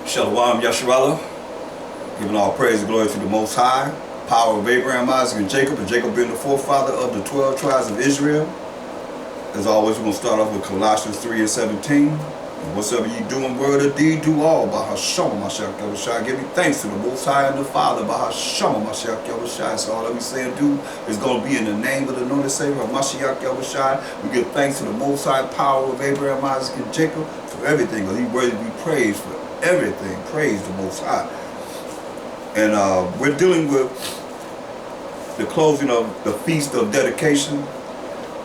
Thaahwam Yasharallah, giving all praise and glory to the Most High, power of Abraham, Isaac, and Jacob being the forefather of the 12 tribes of Israel. As always, we're going to start off with Colossians 3:17. And whatsoever ye do in word or deed, do all by Hashem Mashiach Yahushua. Give thanks to the Most High and the Father by Hashem Mashiach Yahushua. So all that we say and do is going to be in the name of the anointed Savior Mashiach Yahushua. We give thanks to the Most High, power of Abraham, Isaac, and Jacob for everything, because He's worthy to be praised for everything. Praise the Most High. And we're dealing with the closing of the Feast of Dedication.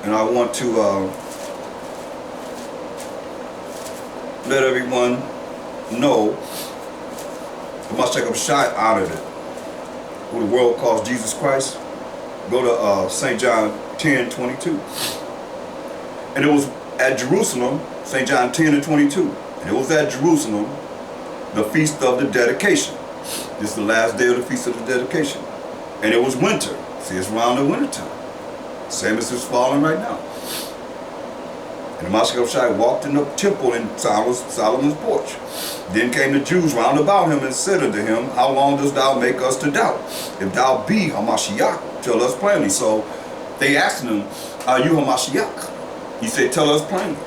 And I want to let everyone know that Mashiach Yahushua honored it. Who the world calls Jesus Christ. Go to St. John 10:22. And it was at Jerusalem, St. John 10:22. And it was at Jerusalem, the Feast of the Dedication. This is the last day of the Feast of the Dedication. And it was winter. See, it's around the winter time. Same as it's falling right now. And the Mashiach Yahushua walked in the temple in Solomon's porch. Then came the Jews round about him and said unto him, How long dost thou make us to doubt? If thou be Hamashiach, tell us plainly. So they asked him, Are you Hamashiach? He said, Tell us plainly.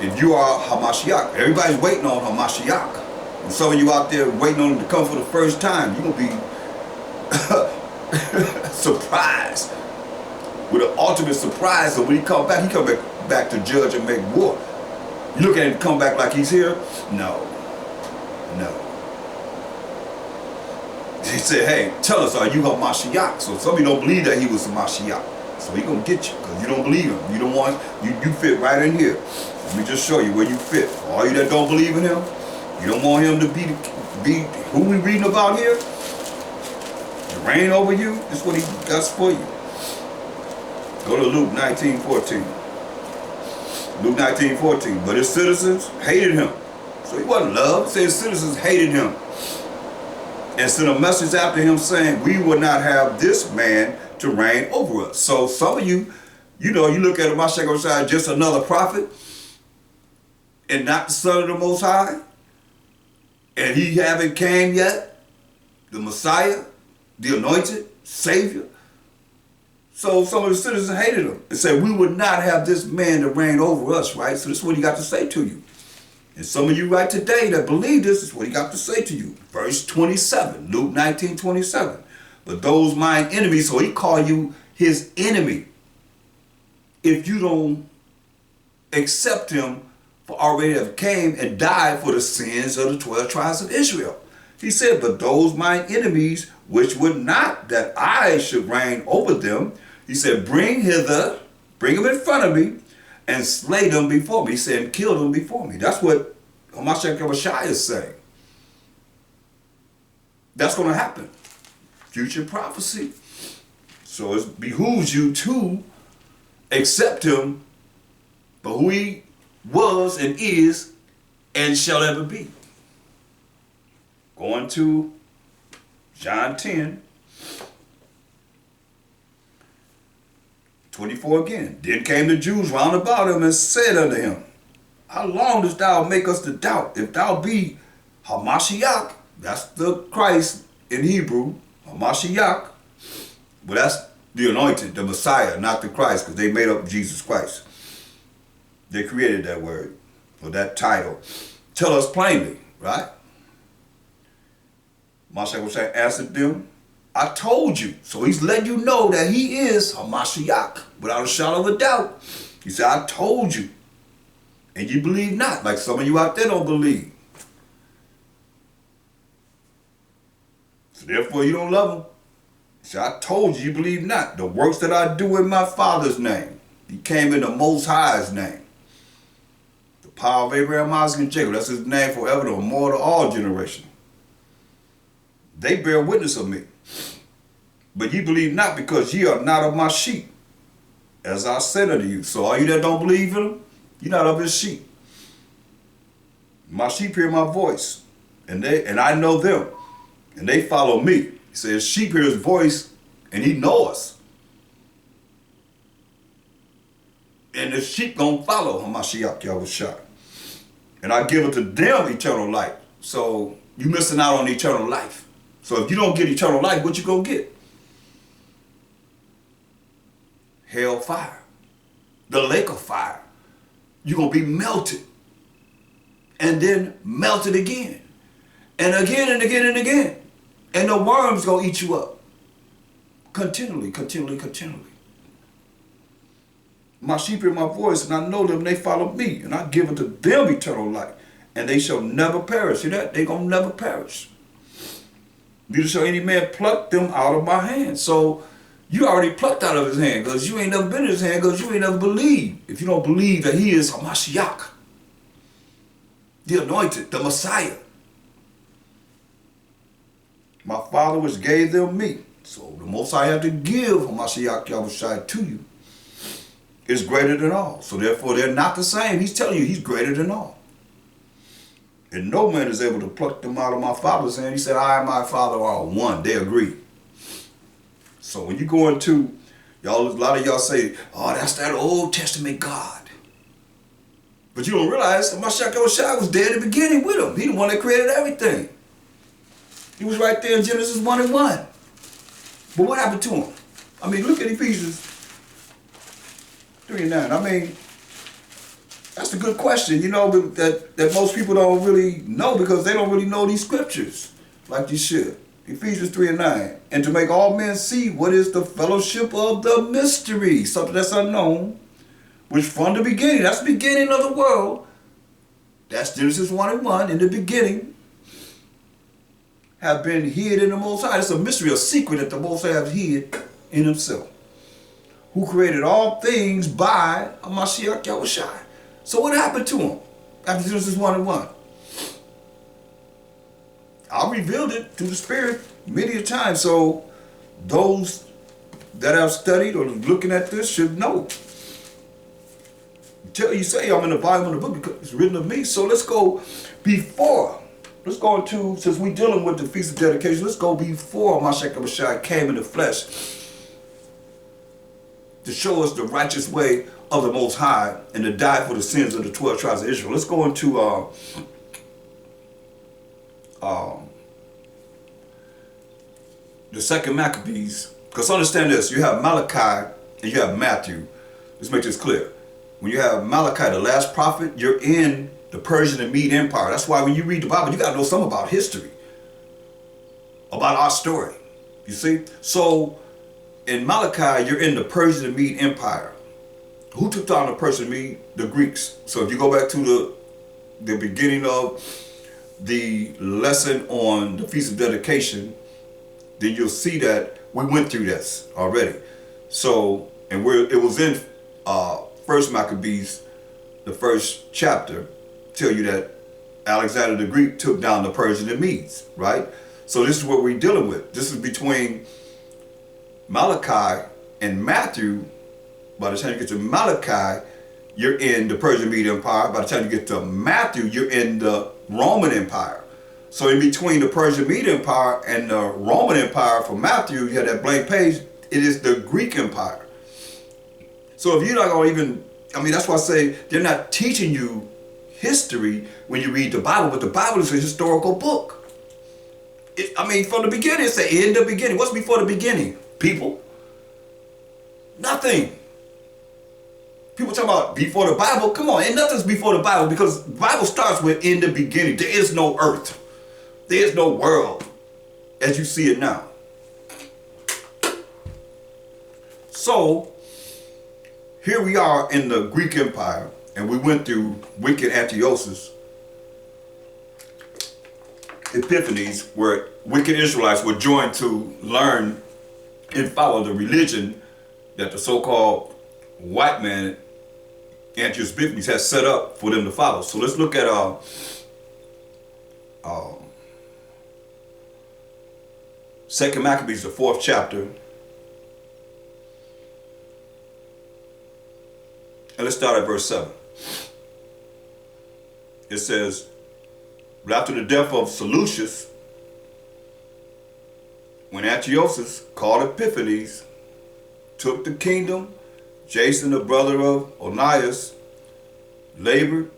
If you are Hamashiach, everybody's waiting on Hamashiach. And some of you out there waiting on him to come for the first time, you're going to be surprised. With an ultimate surprise. So when he come back to judge and make war. You look at him come back like he's here? No. He said, hey, tell us, are you Hamashiach? So some of you don't believe that he was a Mashiach. So he gonna get you, because you don't believe him. You don't want, you fit right in here. Let me just show you where you fit. All you that don't believe in him, you don't want him to be who we reading about here? To reign over you? This is what he does for you. Go to Luke 19:14. Luke 19:14. But his citizens hated him. So he wasn't loved. It said his citizens hated him. And sent a message after him saying, we will not have this man to reign over us. So some of you, you look at Mashiach Yahushua just another prophet and not the Son of the Most High. And he haven't came yet. The Messiah, the anointed Savior. So some of the citizens hated him and said, we would not have this man to reign over us, right? So this is what he got to say to you. And some of you right today that believe this is what he got to say to you. Verse 27, Luke 19:27. But those mine enemies, so he called you his enemy. If you don't accept him for already have came and died for the sins of the 12 tribes of Israel. He said, but those mine enemies, which would not that I should reign over them, he said, bring them in front of me, and slay them before me. He said, and kill them before me. That's what Mashiach Yahushua is saying. That's going to happen. Future prophecy. So it behooves you to accept him for who he was and is and shall ever be. Going to John 10:24 again. Then came the Jews round about him and said unto him, How long dost thou make us to doubt? If thou be Hamashiach, that's the Christ in Hebrew, Hamashiach, but that's the anointed, the Messiah, not the Christ, because they made up Jesus Christ. They created that word, or that title. Tell us plainly, right? Mashiach answered them, I told you. So he's letting you know that he is Hamashiach, without a shadow of a doubt. He said, I told you. And you believe not, like some of you out there don't believe. So therefore you don't love him. He said, I told you, you believe not. The works that I do in my Father's name. He came in the Most High's name. The power of Abraham, Isaac, and Jacob. That's his name forever, no more to all generations. They bear witness of me. But ye believe not, because ye are not of my sheep, as I said unto you. So all you that don't believe in him, you're not of his sheep. My sheep hear my voice, and I know them, and they follow me. He says, sheep hear his voice, and he knows us. And the sheep gonna follow Hamashiach Yahushua. And I give unto them eternal life, So you're missing out on eternal life. So if you don't get eternal life, what you gonna get? Hell fire. The lake of fire. You're gonna be melted. And then melted again. And again and again and again. And the worms gonna eat you up. Continually, continually, continually. My sheep hear my voice, and I know them, they follow me, and I give unto them eternal life, and they shall never perish. See that? They gonna never perish. Neither shall any man pluck them out of my hand. So you already plucked out of his hand, because you ain't never been in his hand, because you ain't never believed. If you don't believe that he is a Mashiach, the anointed, the Messiah. My Father which gave them me. So the most I have to give Mashiach Yahushua to you is greater than all. So therefore they're not the same. He's telling you he's greater than all. And no man is able to pluck them out of my Father's hand. He said, I and my Father are one. They agree. So when you go into, y'all, a lot of y'all say, oh, that's that Old Testament God. But you don't realize that Mashiach Yahushua was there in the beginning with him. He the one that created everything. He was right there in Genesis 1 and 1. But what happened to him? I mean, look at Ephesians 3 and 9. I mean, that's a good question, you know, that most people don't really know, because they don't really know these scriptures like you should. Ephesians 3 and 9. And to make all men see what is the fellowship of the mystery, something that's unknown, which from the beginning, that's the beginning of the world, that's Genesis 1 and 1, in the beginning, have been hid in the Most High. It's a mystery, a secret that the Most High has hid in himself, who created all things by a Mashiach Yahushua. So what happened to him after Genesis 1 and 1? I revealed it through the Spirit many a time. So those that have studied or looking at this should know. Until you say I'm in the volume of the book, because it's written of me. So let's go before. Let's go into, since we're dealing with the Feast of Dedication, let's go before Mashiach Yahushua came in the flesh to show us the righteous way of the Most High and to die for the sins of the 12 tribes of Israel. Let's go into the second Maccabees. Because understand this, you have Malachi and you have Matthew. Let's make this clear. When you have Malachi, the last prophet, you're in the Persian and Mede Empire. That's why when you read the Bible, you got to know something about history, about our story. You see? So in Malachi, you're in the Persian and Mede Empire. Who took down the Persian and Mede? The Greeks. So if you go back to the beginning of the lesson on the Feast of Dedication, then you'll see that we went through this already. So, and it was in First Maccabees, the first chapter, tell you that Alexander the Greek took down the Persian and Medes, right? So this is what we're dealing with. This is between Malachi and Matthew. By the time you get to Malachi, you're in the Persian Mede Empire. By the time you get to Matthew, you're in the Roman Empire. So in between the Persian Mede Empire and the Roman Empire for Matthew, you have that blank page, it is the Greek Empire. So if you're not going to even, I mean, that's why I say they're not teaching you history when you read the Bible, but the Bible is a historical book. I mean, from the beginning, it's in the beginning. What's before the beginning? People. Nothing. People talk about before the Bible. Come on, and nothing's before the Bible, because the Bible starts with in the beginning. There is no earth. There is no world as you see it now. So, here we are in the Greek Empire, and we went through wicked Antiochus, Epiphanes, where wicked Israelites were joined to learn and follow the religion that the so-called white man, Antiochus Epiphanes, has set up for them to follow. So let's look at Second Maccabees, the 4th chapter. And let's start at verse 7. It says, but after the death of Seleucus, when Antiochus, called Epiphanes, took the kingdom, Jason, the brother of Onias, labored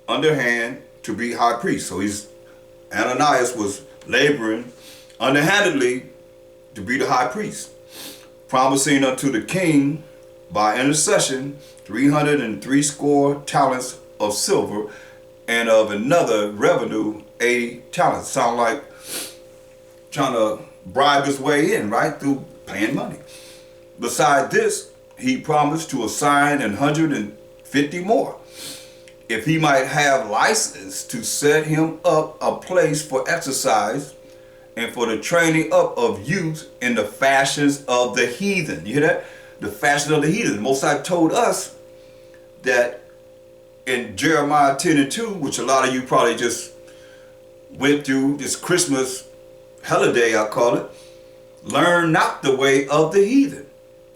underhand to be high priest. So he's Ananias was laboring underhandedly to be the high priest, promising unto the king by intercession 360 talents of silver, and of another revenue 80 talents. Sound like trying to bribe his way in, right? Through paying money. Beside this, he promised to assign 150 more, if he might have license to set him up a place for exercise and for the training up of youth in the fashions of the heathen. You hear that? The fashion of the heathen. Most High told us that in Jeremiah 10:2, which a lot of you probably just went through this Christmas holiday, I call it, learn not the way of the heathen.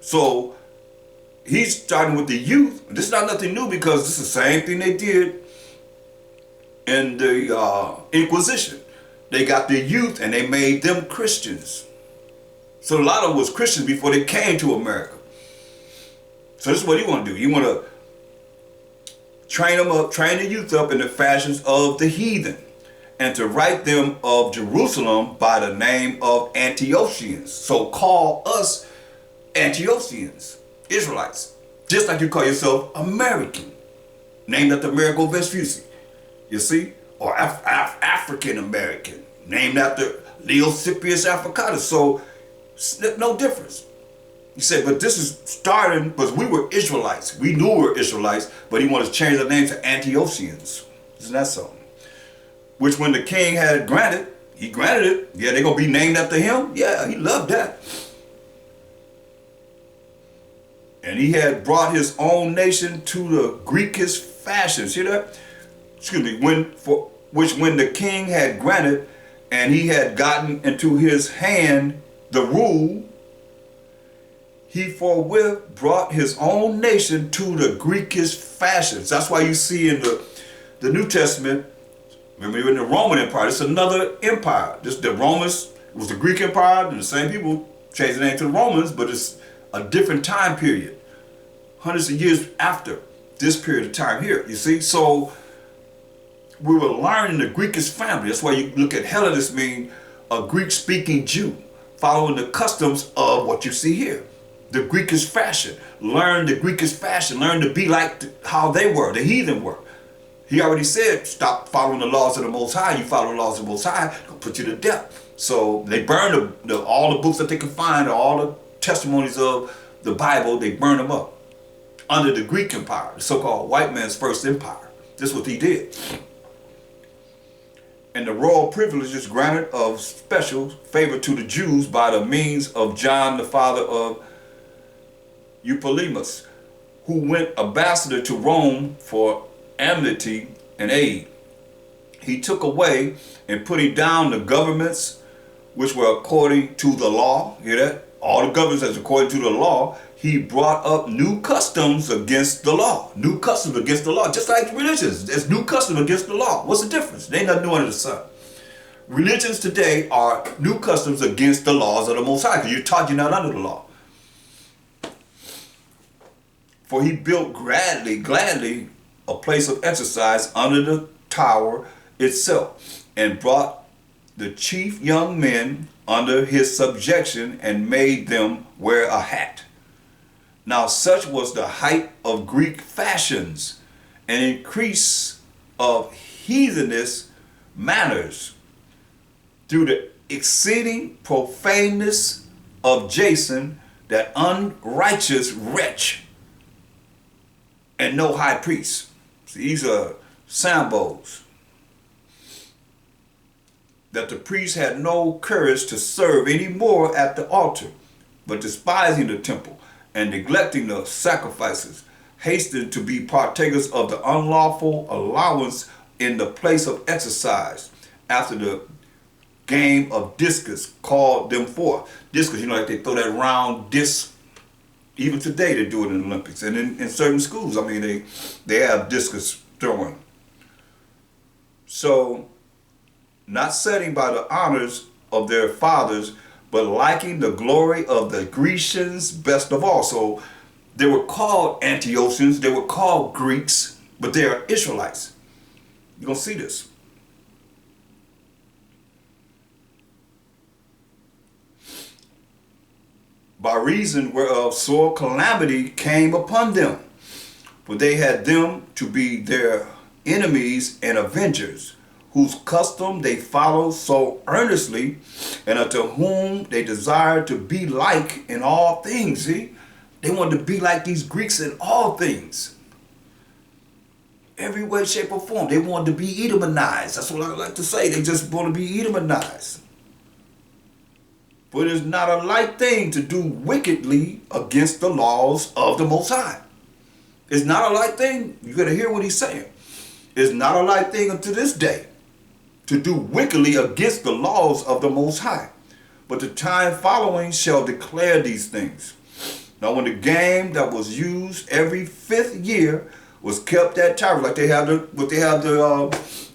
So he's starting with the youth. This is not nothing new, because this is the same thing they did in the Inquisition. They got the youth and they made them Christians. So a lot of them was Christians before they came to America. So this is what you want to do. You want to train them up, train the youth up in the fashions of the heathen, and to write them of Jerusalem by the name of Antiochians. So call us Antiochians, Israelites, just like you call yourself American, named after Amerigo Vespucci, you see, or African American, named after Leo Cyprius Africanus. So no difference. He said, but this is starting because we were Israelites. We knew we were Israelites, but he wanted to change the name to Antiochians. Isn't that so? Which when the king had granted, he granted it. Yeah, they're going to be named after him. Yeah, he loved that. And he had brought his own nation to the Greekish fashion. See that? Excuse me. When the king had granted, and he had gotten into his hand the rule, he forthwith brought his own nation to the Greekish fashions. That's why you see in the New Testament, remember in the Roman Empire, it's another empire. The Romans, it was the Greek Empire, and the same people changed the name to the Romans, but it's a different time period. Hundreds of years after this period of time here, you see? So we were learning the Greekish family. That's why you look at Hellenist mean a Greek-speaking Jew, following the customs of what you see here. The Greekish fashion. Learn the Greekish fashion. Learn to be like how they were, the heathen were. He already said, stop following the laws of the Most High. You follow the laws of the Most High, they'll put you to death. So they burned all the books that they could find, all the testimonies of the Bible, they burned them up under the Greek Empire, the so-called white man's first empire. This is what he did. And the royal privileges granted of special favor to the Jews by the means of John, the father of Eupolemus, who went ambassador to Rome for amity and aid. He took away and putting down the governments which were according to the law. Hear that? All the governments that's according to the law. He brought up new customs against the law. New customs against the law. Just like religions. There's new customs against the law. What's the difference? There ain't nothing new under the sun. Religions today are new customs against the laws of the Most High, because you're taught you're not under the law. For he built gladly a place of exercise under the tower itself, and brought the chief young men under his subjection, and made them wear a hat. Now such was the height of Greek fashions, and increase of heathenish manners, through the exceeding profaneness of Jason, that unrighteous wretch, and no high priest. See, these are sambos. That the priest had no courage to serve any more at the altar, but despising the temple and neglecting the sacrifices, hastened to be partakers of the unlawful allowance in the place of exercise, after the game of discus called them forth. Discus, you know, like they throw that round disc. Even today they do it in the Olympics, and in certain schools, I mean, they have discus throwing. So, not setting by the honors of their fathers, but liking the glory of the Grecians best of all. So they were called Antiochians, they were called Greeks, but they are Israelites. You're going to see this. by reason whereof sore calamity came upon them. For they had them to be their enemies and avengers, whose custom they followed so earnestly, and unto whom they desired to be like in all things. See? They wanted to be like these Greeks in all things. Every way, shape, or form. They wanted to be Edomanized. That's what I like to say. They just want to be Edomanized. For it is not a light thing to do wickedly against the laws of the Most High. It's not a light thing. You got to hear what he's saying. It's not a light thing unto this day to do wickedly against the laws of the Most High. But the time following shall declare these things. Now when the game that was used every 5th year was kept at Tyre, like they have the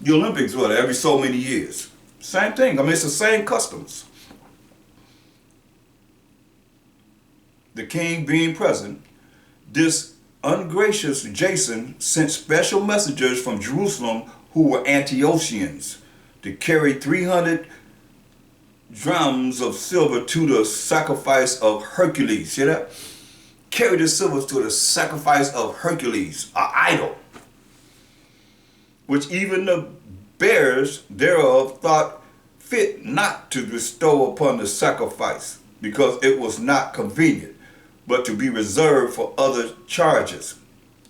Olympics, every so many years. Same thing. I mean, it's the same customs. The king being present, this ungracious Jason sent special messengers from Jerusalem who were Antiochians to carry 300 drams of silver to the sacrifice of Hercules. See that? Carry the silver to the sacrifice of Hercules, an idol, which even the bearers thereof thought fit not to bestow upon the sacrifice, because it was not convenient, but to be reserved for other charges.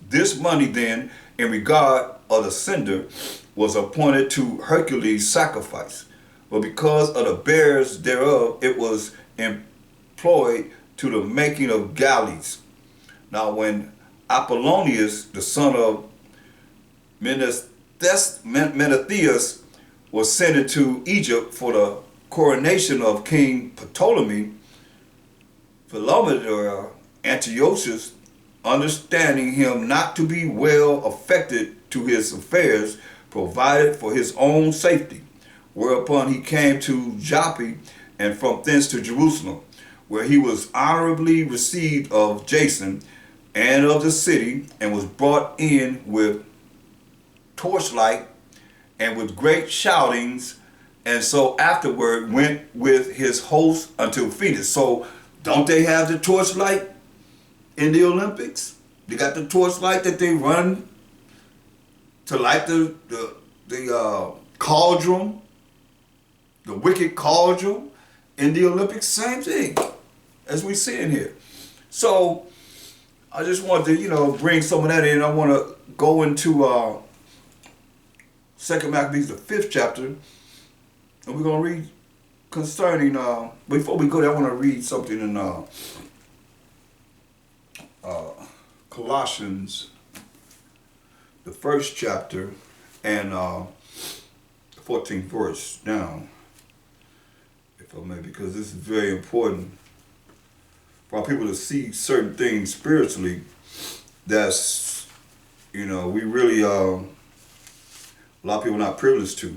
This money then, in regard of the sender, was appointed to Hercules' sacrifice, but because of the bearers thereof, it was employed to the making of galleys. Now when Apollonius, the son of Menethius, was sent into Egypt for the coronation of King Ptolemy, Philometor Antiochus, understanding him not to be well affected to his affairs, provided for his own safety, whereupon he came to Joppa, and from thence to Jerusalem, where he was honorably received of Jason and of the city, and was brought in with torchlight and with great shoutings, and so afterward went with his host unto Phoenix. So don't they have the torchlight in the Olympics? They got the torchlight that they run to light the cauldron, the wicked cauldron in the Olympics. Same thing as we see in here. So I just wanted to, bring some of that in. I want to go into 2 Maccabees, the 5th chapter, and we're going to read concerning, before we go there, I want to read something in Colossians, the 1st chapter, and 14th verse down, if I may, because this is very important for our people to see certain things spiritually that's, we really, a lot of people are not privileged to.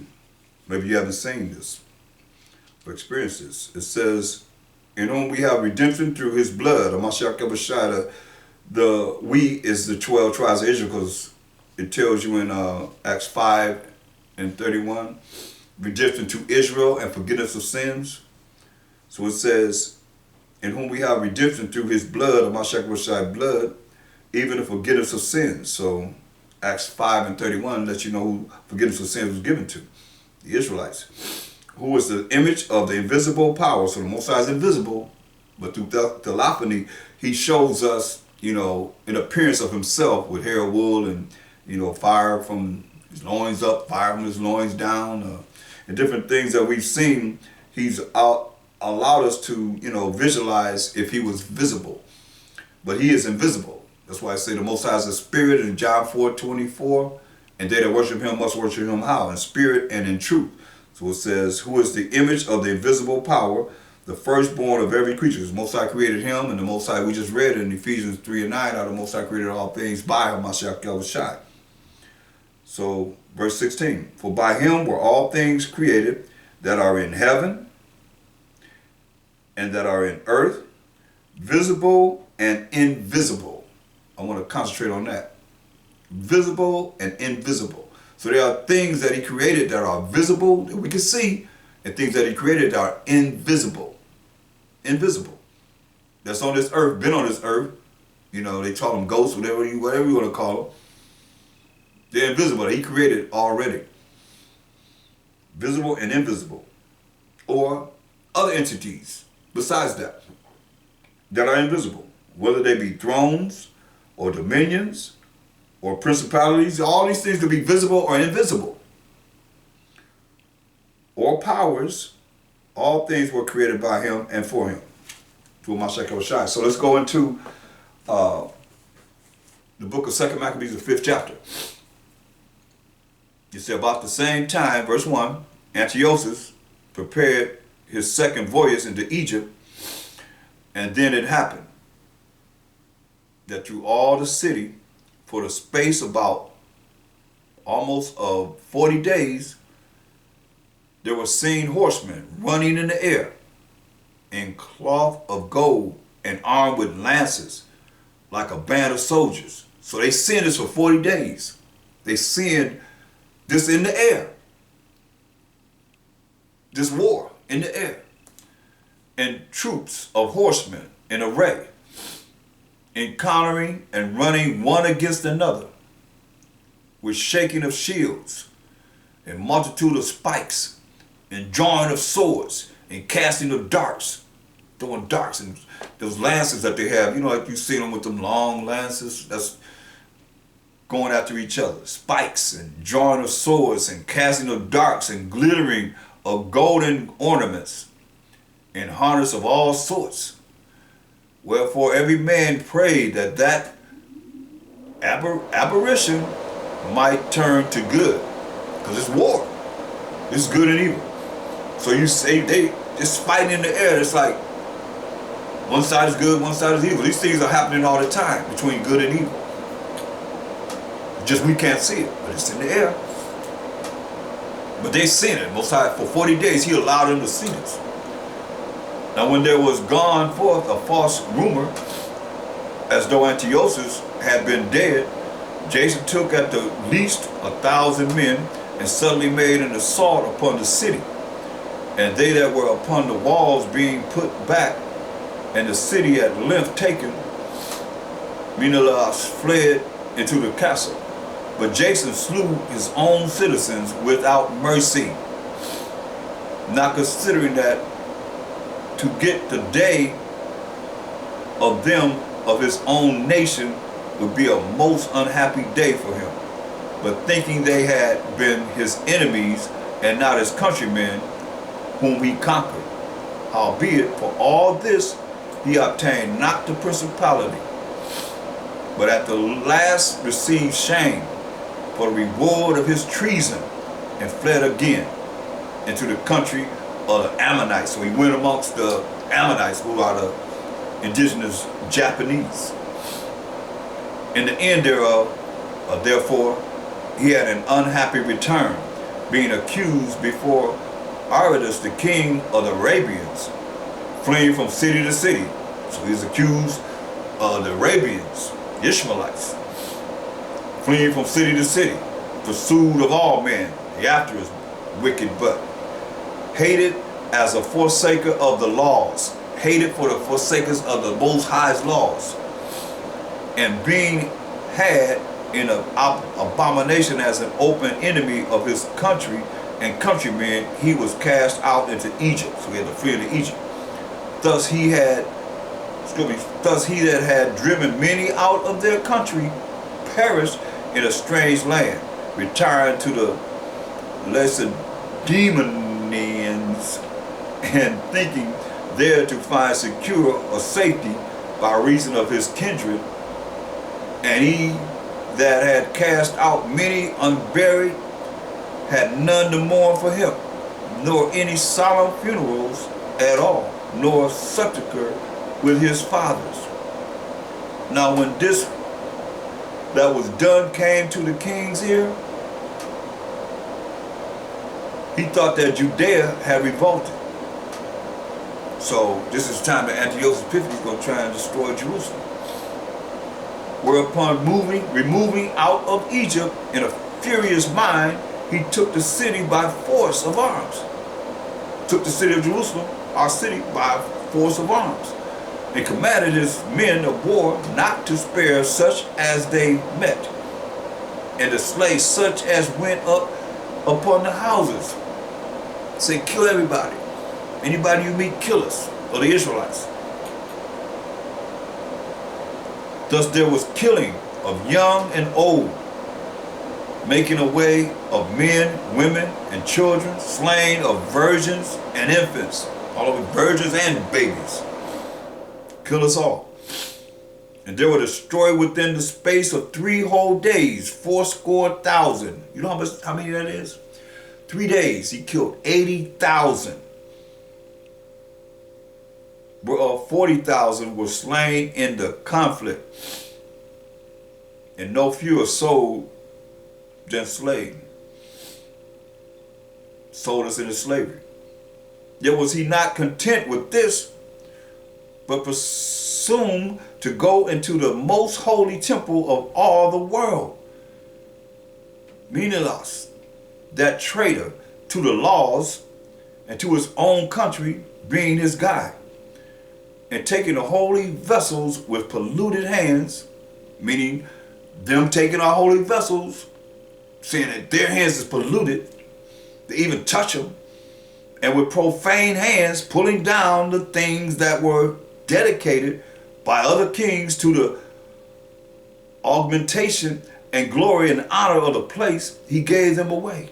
Maybe you haven't seen this or experienced this. It says, in whom we have redemption through his blood. The we is the 12 tribes of Israel, because it tells you in Acts 5 and 31, redemption to Israel and forgiveness of sins. So it says, in whom we have redemption through his blood, blood, even the forgiveness of sins. So Acts 5 and 31 lets you know who forgiveness of sins was given to, the Israelites, who is the image of the invisible power. So the Most High is invisible, but through Thaahwam, he shows us, an appearance of himself with hair, wool, and, fire from his loins up, fire from his loins down, and different things that we've seen. He's allowed us to, visualize if he was visible, but he is invisible. That's why I say the Most High is a spirit in John 4:24, and they that worship him must worship him how? In spirit and in truth. So it says, who is the image of the invisible power, the firstborn of every creature. The Most High created him, and the Most High, we just read in Ephesians 3 and 9, how the Most High created all things by him, Mashiach. So verse 16, for by him were all things created that are in heaven and that are in earth, visible and invisible. I want to concentrate on that. Visible and invisible. So there are things that he created that are visible, that we can see, and things that he created that are invisible. Invisible. that's on this earth, been on this earth. You know, they call them ghosts, whatever you want to call them. They're invisible. He created already. Visible and invisible. Or other entities besides that are invisible. Whether they be thrones or dominions or principalities, all these things could be visible or invisible. Or powers, all things were created by him and for him. Through Mashiach Yahushua. So let's go into the book of 2 Maccabees, the 5th chapter. It said, about the same time, verse 1, Antiochus prepared his second voyage into Egypt, and then it happened that through all the city, for the space about almost 40 days, there were seen horsemen running in the air in cloth of gold and armed with lances like a band of soldiers. So they seen this for 40 days. They seen this in the air. This war in the air. And troops of horsemen in array, encountering and running one against another, with shaking of shields, and multitude of spikes, and drawing of swords, and casting of darts, throwing darts, and those lances that they have, you know, like you see them with them long lances, that's going after each other. Spikes, and drawing of swords, and casting of darts, and glittering of golden ornaments, and harness of all sorts. Wherefore every man prayed that aberration might turn to good. Because it's war. It's good and evil. So you say they just fighting in the air. It's like one side is good, one side is evil. These things are happening all the time between good and evil. Just we can't see it, but it's in the air. But they seen it. Most High, for 40 days, he allowed them to see this. Now when there was gone forth a false rumor, as though Antiochus had been dead, Jason took at the least 1,000 men, and suddenly made an assault upon the city. And they that were upon the walls being put back, and the city at length taken, Menelaus fled into the castle. But Jason slew his own citizens without mercy, not considering that to get the day of them of his own nation would be a most unhappy day for him. But thinking they had been his enemies and not his countrymen whom he conquered. Howbeit, for all this he obtained not the principality, but at the last received shame for the reward of his treason, and fled again into the country of the Ammonites. So he went amongst the Ammonites, who are the indigenous Japanese. In the end thereof, therefore, he had an unhappy return, being accused before Aridus, the king of the Arabians, fleeing from city to city. So he's accused of the Arabians, Ishmaelites, fleeing from city to city, pursued of all men, after his wicked butt, hated as a forsaker of the laws, hated for the forsakers of the Most High's laws, and being had in an abomination as an open enemy of his country and countrymen, he was cast out into Egypt. So he had to flee into Egypt. Thus he that had driven many out of their country perished in a strange land, retiring to the Lacedaemonians, and thinking there to find secure or safety by reason of his kindred. And he that had cast out many unburied had none to mourn for him, nor any solemn funerals at all, nor sepulchre with his fathers. Now when this that was done came to the king's ear, he thought that Judea had revolted. So this is the time that Antiochus Epiphanes is going to try and destroy Jerusalem. Whereupon removing out of Egypt in a furious mind, he took the city by force of arms. Took the city of Jerusalem, our city, by force of arms. and commanded his men of war not to spare such as they met, and to slay such as went up upon the houses. Say, kill everybody. Anybody you meet, kill us, or the Israelites. Thus there was killing of young and old, making away of men, women, and children, slaying of virgins and infants, all of it, virgins and babies. Kill us all. And they were destroyed within the space of 3 whole days, 80,000. You know how many that is? 3 days, he killed 80,000. 40,000 were slain in the conflict, and no fewer sold than slaves. Sold us into slavery. Yet was he not content with this, but presumed to go into the most holy temple of all the world. Meaning us, that traitor to the laws and to his own country, being his guide, and taking the holy vessels with polluted hands, meaning them taking our holy vessels, saying that their hands is polluted, to even touch them, and with profane hands pulling down the things that were dedicated by other kings to the augmentation and glory and honor of the place, he gave them away.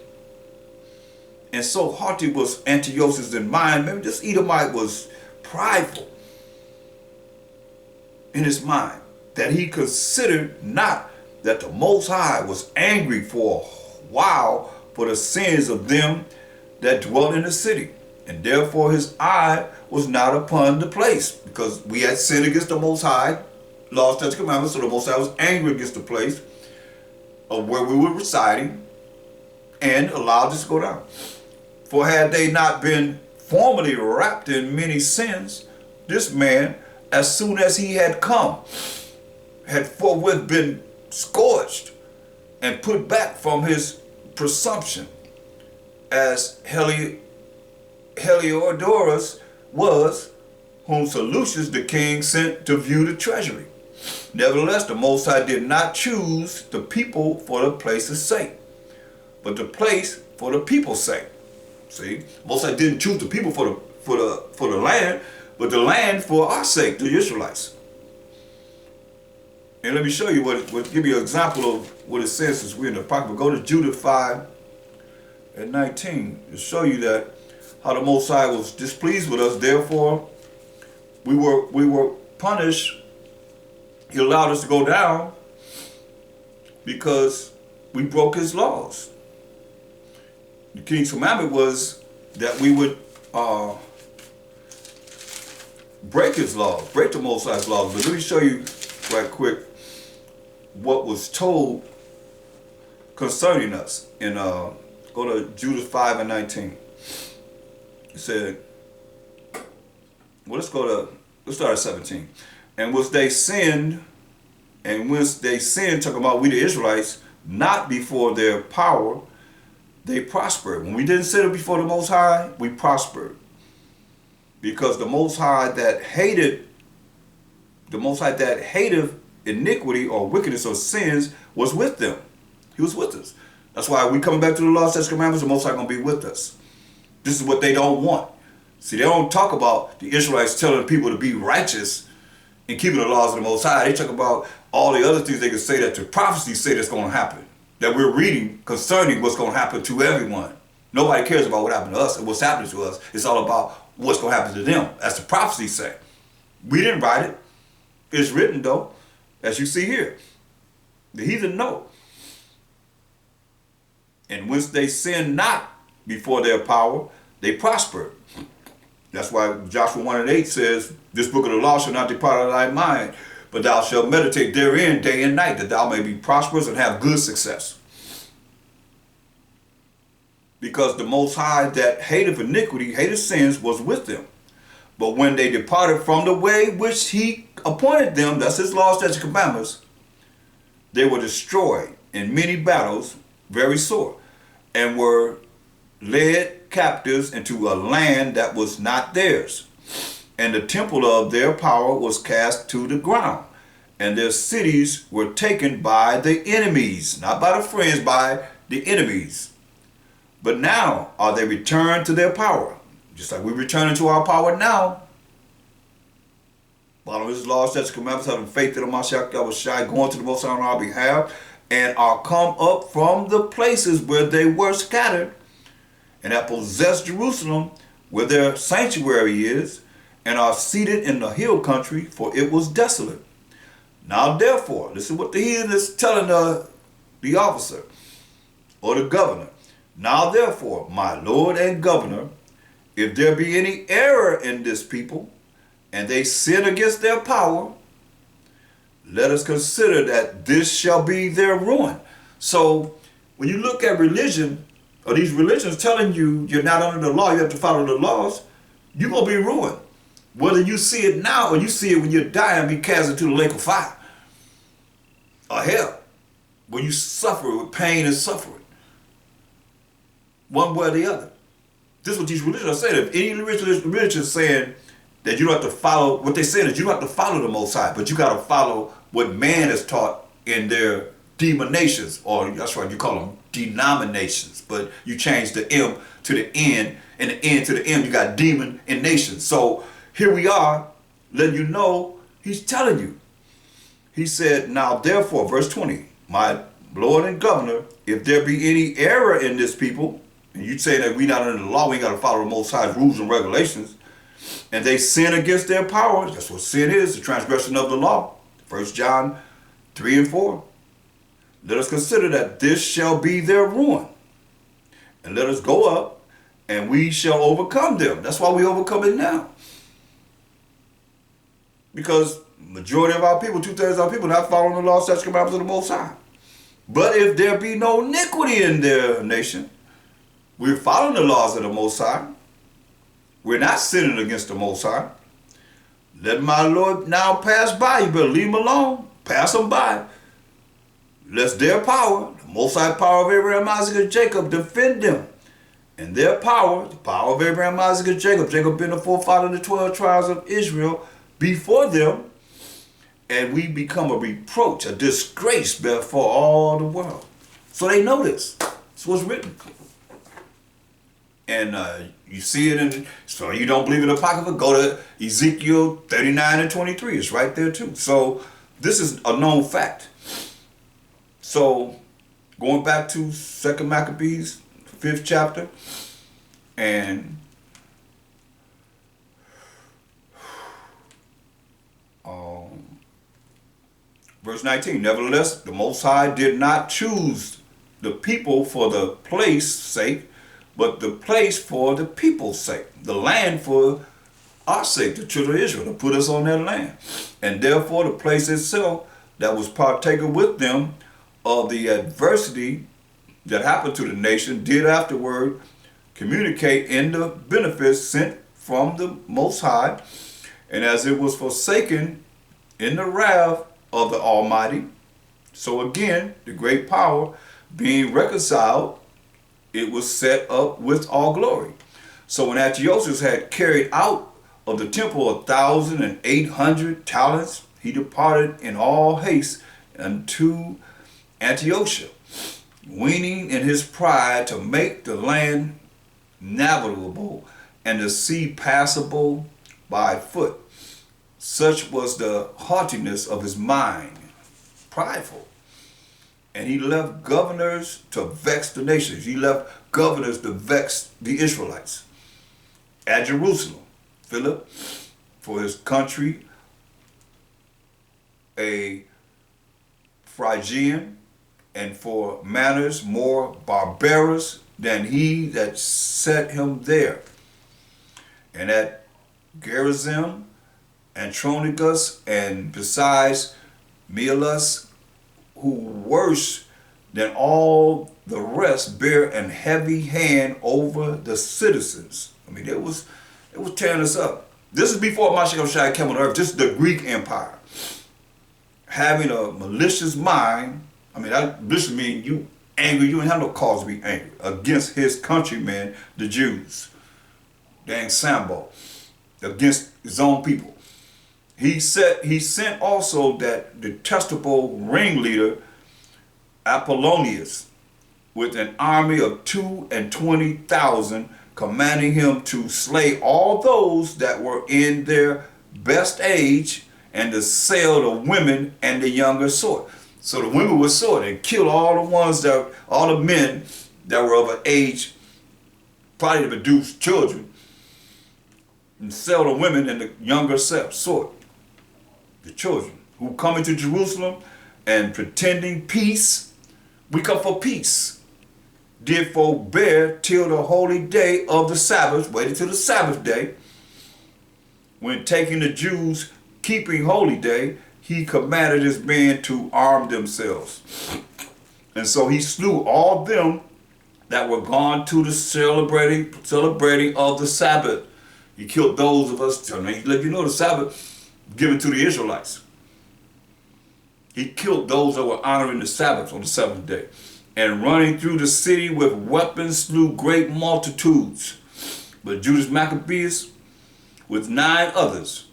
And so haughty was Antiochus in mind. Maybe this Edomite was prideful in his mind, that he considered not that the Most High was angry for a while for the sins of them that dwelt in the city, and therefore his eye was not upon the place, because we had sinned against the Most High, lost His commandments, so the Most High was angry against the place of where we were residing, and allowed this to go down. For had they not been formerly wrapped in many sins, this man, as soon as he had come, had forthwith been scourged and put back from his presumption, as Heliodorus was, whom Seleucus the king sent to view the treasury. Nevertheless, the Most High did not choose the people for the place's sake, but the place for the people's sake. See, Most High didn't choose the people for the land, but the land for our sake, the Israelites. And let me show you give you an example of what it says since we're in the Apocrypha. Go to Judah 5:19 to show you that how the Most High was displeased with us. Therefore, we were punished. He allowed us to go down because we broke his laws. The king's commandment was that we would break his laws, break the Most High's laws. But let me show you right quick what was told concerning us in go to Judah 5:19. It said, well, let's start at 17. And once they sinned, talking about we the Israelites, not before their power, they prospered. When we didn't sin before the Most High, we prospered. Because the Most High that hated iniquity or wickedness or sins was with them. He was with us. That's why we coming back to the law, statutes, commandments, the Most High going to be with us. This is what they don't want. See, they don't talk about the Israelites telling people to be righteous and keeping the laws of the Most High. They talk about all the other things they can say that the prophecies say that's going to happen, that we're reading concerning what's going to happen to everyone. Nobody cares about what happened to us and what's happening to us. It's all about what's going to happen to them, as the prophecies say. We didn't write it. It's written, though, as you see here. The heathen know. And once they sinned not before their power, they prospered. That's why Joshua 1:8 says, this book of the law shall not depart out of thy mind, but thou shalt meditate therein day and night, that thou may be prosperous and have good success. Because the Most High that hated iniquity, hated sins, was with them. But when they departed from the way which he appointed them, that's his laws, statutes, and commandments, they were destroyed in many battles, very sore, and were led captives into a land that was not theirs. and the temple of their power was cast to the ground, and their cities were taken by the enemies, not by the friends, by the enemies. But now are they returned to their power, just like we return to our power now. Following his laws, statutes, commandments, having faith in the Mashiach Yahushua, going to the Most High on our behalf, and are come up from the places where they were scattered, and have possessed Jerusalem, where their sanctuary is, and are seated in the hill country, for it was desolate. Now therefore, this is what the heathen is telling the officer or the governor. Now therefore, my lord and governor, if there be any error in this people, and they sin against their power, let us consider that this shall be their ruin. So when you look at religion, or these religions telling you you're not under the law, you have to follow the laws, you're going to be ruined. Whether you see it now or you see it when you're dying, be cast into the lake of fire or hell, where you suffer with pain and suffering. One way or the other. This is what these religions are saying. If any religion is saying that you don't have to follow, what they're saying is you don't have to follow the Most High, but you got to follow what man has taught in their demonations, or that's right, you call them denominations, but you change the M to the N, and the N to the M, you got demon and nation. So here we are, letting you know, he's telling you. He said, now therefore, verse 20, my Lord and governor, if there be any error in this people, and you say that we not under the law, we got to follow the Most High's rules and regulations, and they sin against their power, that's what sin is, the transgression of the law. 1 John 3 and 4. Let us consider that this shall be their ruin. And let us go up, and we shall overcome them. That's why we overcome it now. Because majority of our people, 2/3 of our people, not following the law, statutes, commandments of the Most High. But if there be no iniquity in their nation, we're following the laws of the Most High. We're not sinning against the Most High. Let my Lord now pass by. You better leave them alone. Pass them by. Lest their power, the Most High power of Abraham, Isaac, and Jacob, defend them. And their power, the power of Abraham, Isaac, and Jacob, Jacob being the forefather of the 12 tribes of Israel, before them, and we become a reproach, a disgrace before all the world. So they know this. It's what's written. And you see it in, so you don't believe in the Apocrypha, go to Ezekiel 39 and 23. It's right there too. So this is a known fact. So going back to 2 Maccabees, 5th chapter, and verse 19, nevertheless, the Most High did not choose the people for the place sake, but the place for the people's sake, the land for our sake, the children of Israel, to put us on their land. And therefore the place itself that was partaker with them of the adversity that happened to the nation did afterward communicate in the benefits sent from the Most High. And as it was forsaken in the wrath of the Almighty, so again, the great power being reconciled, it was set up with all glory. So when Antiochus had carried out of the temple 1,800 talents, he departed in all haste unto Antiochia, weening in his pride to make the land navigable and the sea passable by foot. Such was the haughtiness of his mind, prideful. And he left governors to vex the nations. He left governors to vex the Israelites. At Jerusalem, Philip, for his country, a Phrygian, and for manners more barbarous than he that set him there. And at Gerizim, Andronicus, and besides Mealas, who worse than all the rest bear an heavy hand over the citizens. I mean, it was tearing us up. This is before Mashiach came on earth. This is the Greek Empire. Having a malicious mind, I mean, that malicious means you angry, you don't have no cause to be angry, against his countrymen, the Jews. Dang Sambo. against his own people. He sent also that detestable ringleader Apollonius with an army of 22,000, commanding him to slay all those that were in their best age and to sell the women and the younger sort. So the women were sword and kill all the men that were of an age probably to produce children, and sell the women and the younger sort, the children, who come into Jerusalem and pretending peace, we come for peace, did forbear till the holy day of the Sabbath, waited till the Sabbath day, when taking the Jews keeping holy day, he commanded his men to arm themselves. And so he slew all them that were gone to the celebrating of the Sabbath. He killed those of us, let you know the Sabbath given to the Israelites. He killed those that were honoring the Sabbath on the seventh day. And running through the city with weapons slew great multitudes. But Judas Maccabeus with 9 others,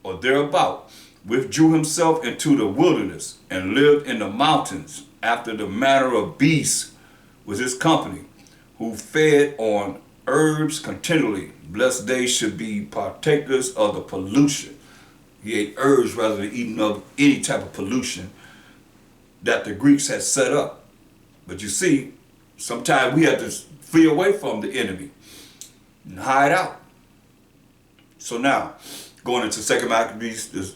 or thereabout, withdrew himself into the wilderness and lived in the mountains after the manner of beasts with his company, who fed on herbs continually, lest they should be partakers of the pollution. He ate herbs rather than eating of any type of pollution that the Greeks had set up. But you see, sometimes we have to flee away from the enemy and hide out. So now, going into 2 Maccabees,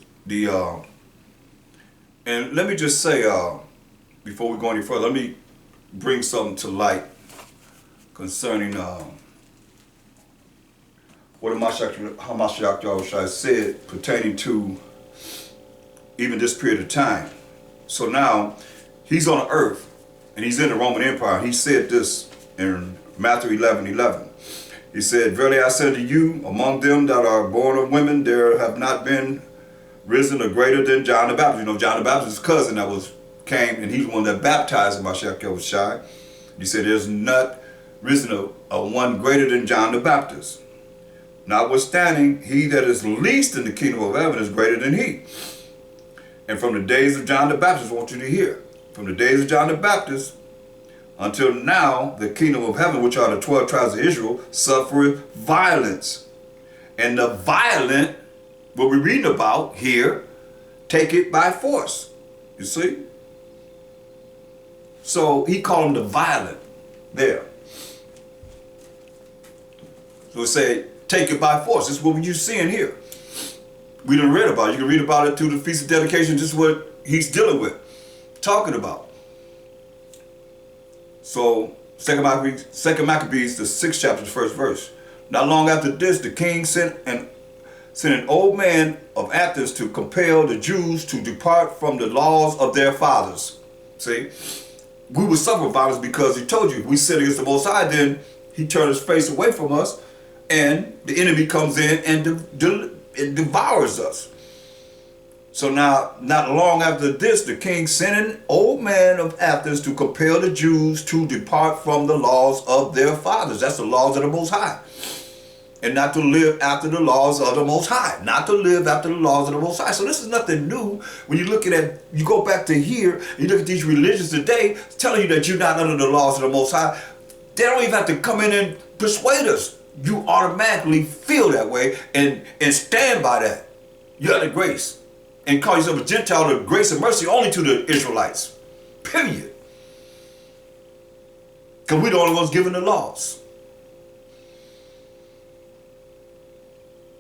and let me just say, before we go any further, let me bring something to light concerning what Hamashiach Yahushua said pertaining to even this period of time. So now, he's on the earth, and he's in the Roman Empire. He said this in Matthew 11:11. He said, "Verily I say to you, among them that are born of women, there have not been risen a greater than John the Baptist." You know, John the Baptist's cousin that came, and he's the one that baptized Mashiach Yahushua. He said, "There's not risen a one greater than John the Baptist. Notwithstanding, he that is least in the kingdom of heaven is greater than he." And from the days of John the Baptist, I want you to hear, from the days of John the Baptist until now, the kingdom of heaven, which are the 12 tribes of Israel, suffereth violence. And the violent, what we're reading about here, take it by force. You see? So he called them the violent there. So it say, take it by force. This is what you're seeing here. We done read about it. You can read about it through the Feast of Dedication. This is what he's dealing with, talking about. So, 2 Maccabees, the 6th chapter, the 1st verse. Not long after this, the king sent an old man of Athens to compel the Jews to depart from the laws of their fathers. See? We would suffer violence because he told you, if we sin against the Most High, then he turned his face away from us, and the enemy comes in and devours us. So now, not long after this, the king sent an old man of Athens to compel the Jews to depart from the laws of their fathers. That's the laws of the Most High. And not to live after the laws of the Most High. Not to live after the laws of the Most High. So this is nothing new. When you're looking at, you go back to here, you look at these religions today, telling you that you're not under the laws of the Most High. They don't even have to come in and persuade us. You automatically feel that way and stand by that. You have the grace. And call yourself a Gentile of grace and mercy only to the Israelites. Period. Because we're the only ones given the laws.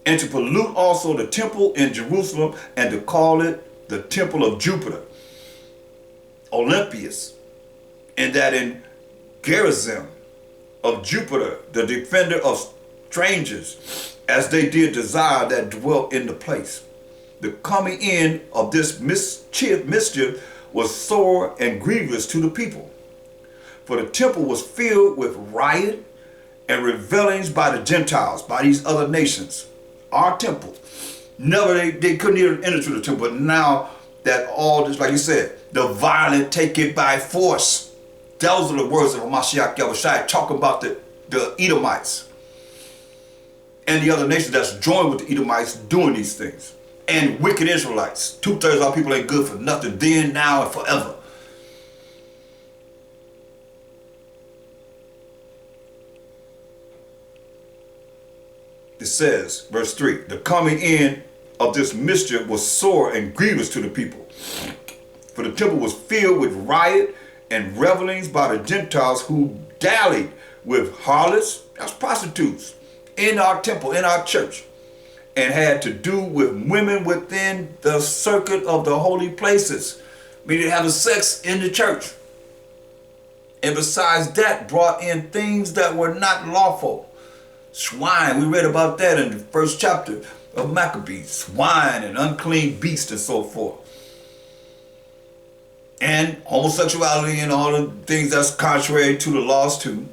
And to pollute also the temple in Jerusalem, and to call it the temple of Jupiter, Olympius, and that in Gerizim of Jupiter, the defender of strangers, as they did desire that dwelt in the place. The coming in of this mischief was sore and grievous to the people. For the temple was filled with riot and revelings by the Gentiles, by these other nations. Our temple. Never, they couldn't even enter to the temple. But now that all this, like you said, the violent take it by force. Those are the words of Mashiach Yahushua talking about the Edomites. and the other nations that's joined with the Edomites doing these things. And wicked Israelites. 2/3 of our people ain't good for nothing then, now, and forever. It says, verse 3, the coming in of this mischief was sore and grievous to the people. For the temple was filled with riot and revelings by the Gentiles who dallied with harlots, that's prostitutes, in our temple, in our church, and had to do with women within the circuit of the holy places, meaning having sex in the church. And besides that, brought in things that were not lawful. Swine, we read about that in the first chapter of Maccabees. Swine and unclean beasts and so forth. And homosexuality and all the things that's contrary to the laws too.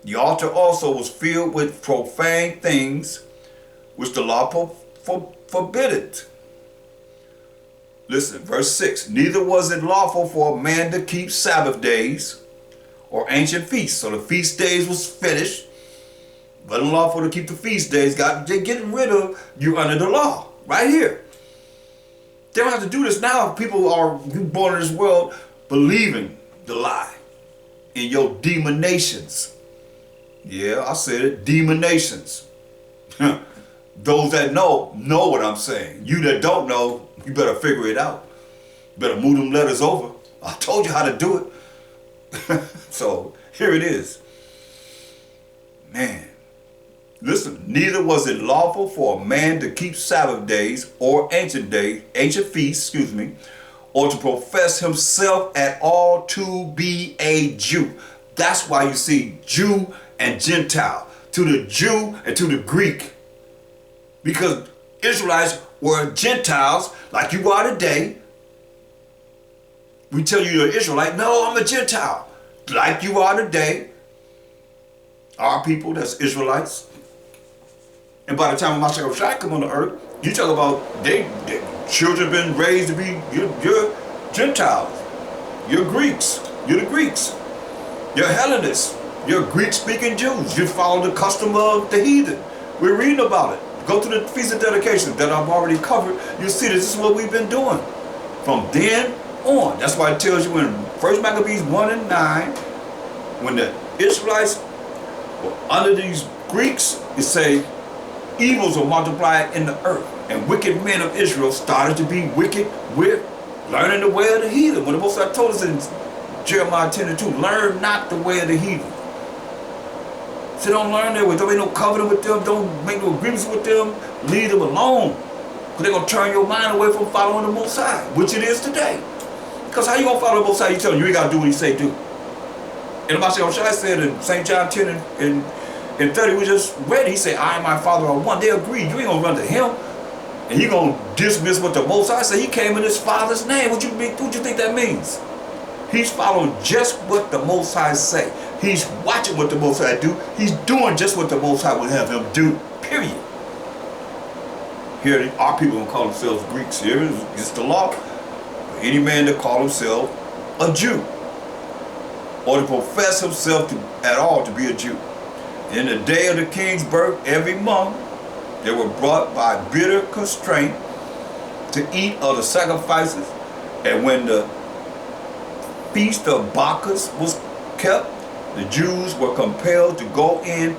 The altar also was filled with profane things which the law forbidded. Listen, verse 6. Neither was it lawful for a man to keep Sabbath days or ancient feasts. So the feast days was finished. Wasn't lawful to keep the feast days. They're getting rid of you under the law. Right here. They don't have to do this now. People are born in this world believing the lie in your demon nations. Yeah, I said it. Demon nations. Those that know what I'm saying. You that don't know, you better figure it out. You better move them letters over. I told you how to do it. So here it is. Man. Listen, neither was it lawful for a man to keep Sabbath days or ancient feasts, or to profess himself at all to be a Jew. That's why you see Jew and Gentile, to the Jew and to the Greek. Because Israelites were Gentiles like you are today. We tell you you're an Israelite. No, I'm a Gentile. Like you are today. Our people, that's Israelites. And by the time Mashiach come on the earth, you talk about they children been raised to be you're Gentiles. You're Greeks. You're the Greeks. You're Hellenists. You're Greek-speaking Jews. You follow the custom of the heathen. We're reading about it. Go to the Feast of Dedication that I've already covered. You'll see this is what we've been doing from then on. That's why it tells you in 1 Maccabees 1 and 9, when the Israelites were under these Greeks, it say, evils will multiply in the earth, and wicked men of Israel started to be wicked with learning the way of the heathen. When the Most High told us in Jeremiah 10 and 2, learn not the way of the heathen. So don't learn their way. Don't make no covenant with them. Don't make no agreements with them. Leave them alone. Because they're going to turn your mind away from following the Most High, which it is today. Because how you going to follow the Most High? You tell him you ain't got to do what he say do. And the Mashiach said in St. John 10 and 30, we just read, he said, I and my Father are one. They agreed. You ain't going to run to him. And he going to dismiss what the Most High said. He came in his Father's name. What you think that means? He's following just what the Most High say. He's watching what the Most High do. He's doing just what the Most High would have him do. Period. Here, our people don't call themselves Greeks. Here, it's the law for any man to call himself a Jew, or to profess himself at all to be a Jew. In the day of the king's birth, every month, they were brought by bitter constraint to eat of the sacrifices. And when the feast of Bacchus was kept, the Jews were compelled to go in